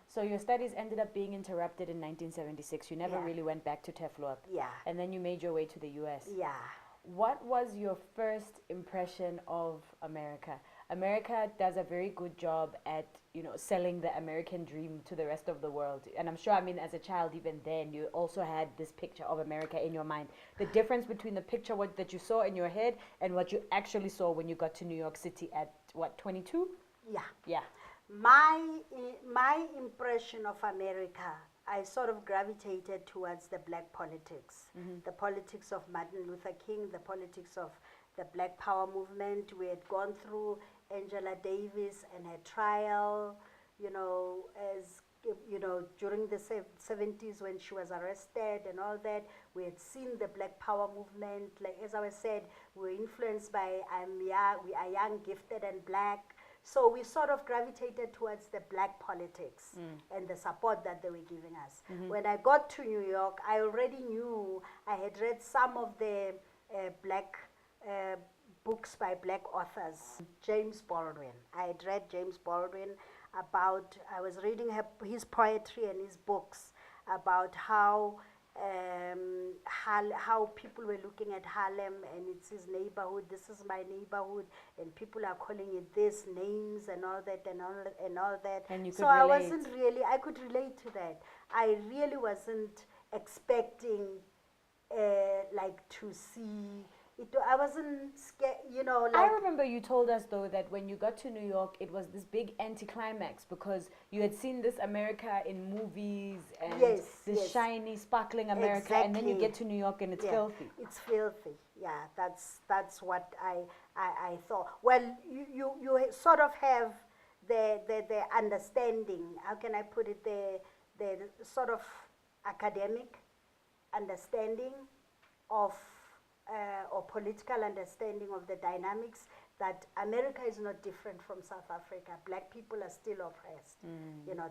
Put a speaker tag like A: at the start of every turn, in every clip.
A: So your studies ended up being interrupted in 1976. You never
B: Yeah.
A: really went back to TEFLOP.
B: Yeah.
A: And then you made your way to the US.
B: Yeah.
A: What was your first impression of America? America does a very good job at, selling the American dream to the rest of the world. And I'm sure, I mean, as a child, even then, you also had this picture of America in your mind. The difference between the picture that you saw in your head and what you actually saw when you got to New York City at, what, 22?
B: Yeah.
A: Yeah.
B: My impression of America, I sort of gravitated towards the black politics, the politics of Martin Luther King, the politics of the Black Power movement. We had gone through Angela Davis and her trial, as during the 70s when she was arrested and all that. We had seen the Black Power movement. Like as I was said, we were influenced by we are young, gifted, and black. So we sort of gravitated towards the black politics and the support that they were giving us. When I got to New York, I already knew, I had read some of the black books by black authors. James Baldwin. I had read James Baldwin I was reading his poetry and his books about how people were looking at Harlem and it's his neighborhood. This is my neighborhood, and people are calling it this names and all that and all that.
A: And you
B: so
A: could
B: I
A: relate.
B: wasn't really. I could relate to that. I really wasn't expecting to see it. I wasn't scared.
A: I remember you told us though that when you got to New York, it was this big anticlimax because you had seen this America in movies and
B: Yes,
A: this
B: yes.
A: shiny, sparkling America, and then you
B: Exactly.
A: get to New York and it's
B: Yeah,
A: filthy.
B: it's filthy. Yeah, that's what I thought. Well, you sort of have the understanding. How can I put it? The sort of academic understanding of or political understanding of the dynamics that America is not different from South Africa. Black people are still oppressed.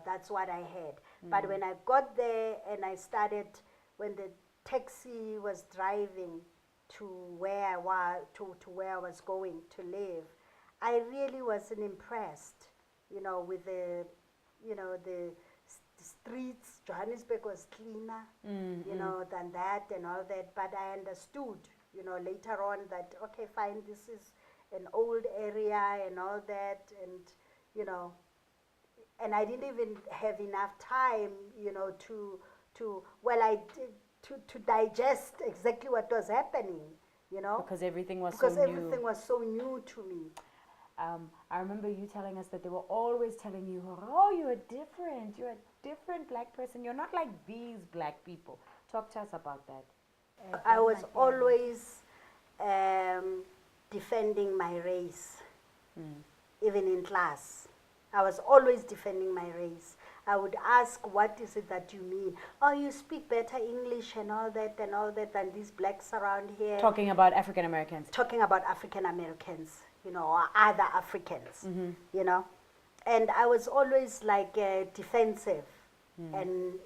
B: That's what I had. But when I got there and I started, when the taxi was driving to where I was, to where I was going to live, I really wasn't impressed, with the streets. Johannesburg was cleaner, than that and all that. But I understood, later on that, okay, fine, this is an old area and all that. And I didn't even have enough time, I did, to digest exactly what was happening,
A: Because everything was
B: because
A: so new.
B: everything was so new to me.
A: I remember you telling us that they were always telling you, oh, you're different. You're a different black person. You're not like these black people. Talk to us about that.
B: I was always defending my race, even in class. I was always defending my race. I would ask, what is it that you mean? Oh, you speak better English and all that than these blacks around here.
A: Talking about African Americans.
B: Talking about African Americans, or other Africans, And I was always like defensive and,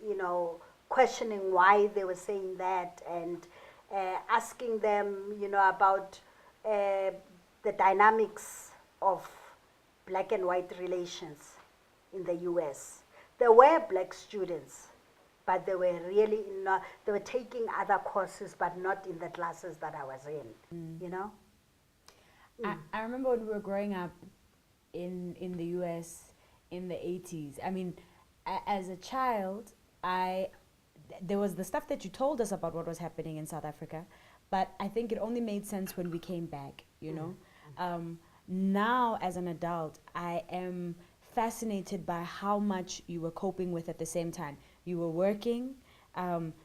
B: questioning why they were saying that and asking them, about the dynamics of black and white relations in the US. There were black students, but they were really not, they were taking other courses, but not in the classes that I was in,
A: I remember when we were growing up in the US in the 80s. I mean, as a child, there was the stuff that you told us about what was happening in South Africa, but I think it only made sense when we came back, Now, as an adult, I am fascinated by how much you were coping with at the same time. You were working,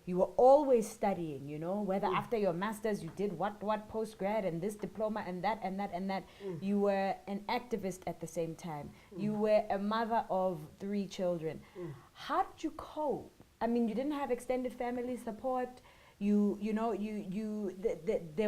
A: you were always studying, whether after your master's you did what post-grad and this diploma and that and that and that. You were an activist at the same time. You were a mother of 3 children. How did you cope? I mean, you didn't have extended family support. There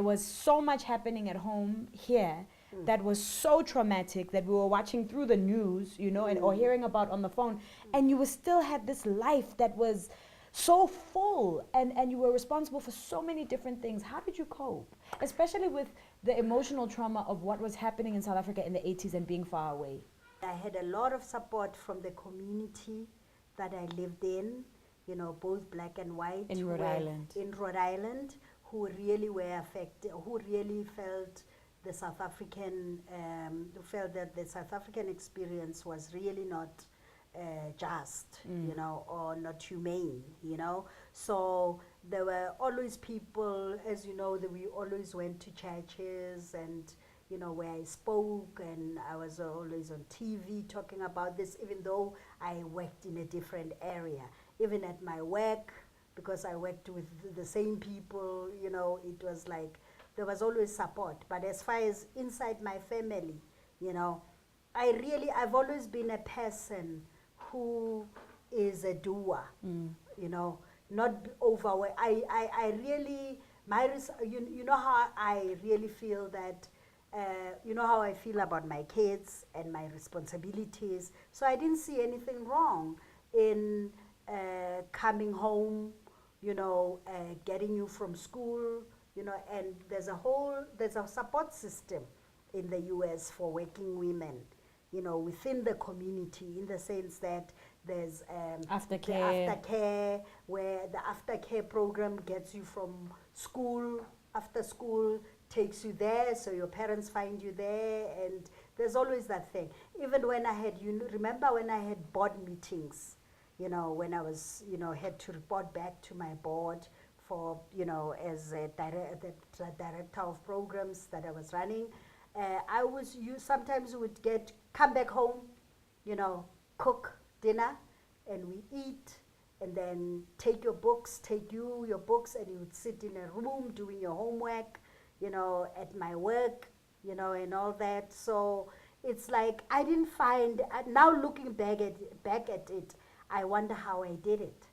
A: was so much happening at home here that was so traumatic that we were watching through the news, or hearing about on the phone, and you still had this life that was so full, and you were responsible for so many different things. How did you cope, especially with the emotional trauma of what was happening in South Africa in the 80s and being far away?
B: I had a lot of support from the community that I lived in, you know, both black and white.
A: In
B: who
A: Rhode
B: were
A: Island.
B: In Rhode Island, who really were affected, who really felt the South African, who felt that the South African experience was really not just, you know, or not humane, you know. So there were always people, as you know, that we always went to churches and, you know, where I spoke, and I was always on TV talking about this, even though I worked in a different area. Even at my work, because I worked with the same people, you know, it was like there was always support. But as far as inside my family, you know, I've always been a person who is a doer, you know, not overwhelmed. I really, you know how I really feel that, you know how I feel about my kids and my responsibilities. So I didn't see anything wrong in coming home, you know, getting you from school, you know, and there's a support system in the US for working women, you know, within the community, in the sense that there's
A: Aftercare.
B: the aftercare, where the aftercare program gets you from school, after school, takes you there, so your parents find you there, and there's always that thing. Even when I had, you remember when I had board meetings, you know, when I was, you know, had to report back to my board for, you know, as the director of programs that I was running, you sometimes would come back home, you know, cook dinner, and we eat, and then take your books, your books, and you would sit in a room doing your homework, you know, at my work, you know, and all that. So it's like I didn't find, now looking back at it, I wonder how I did it,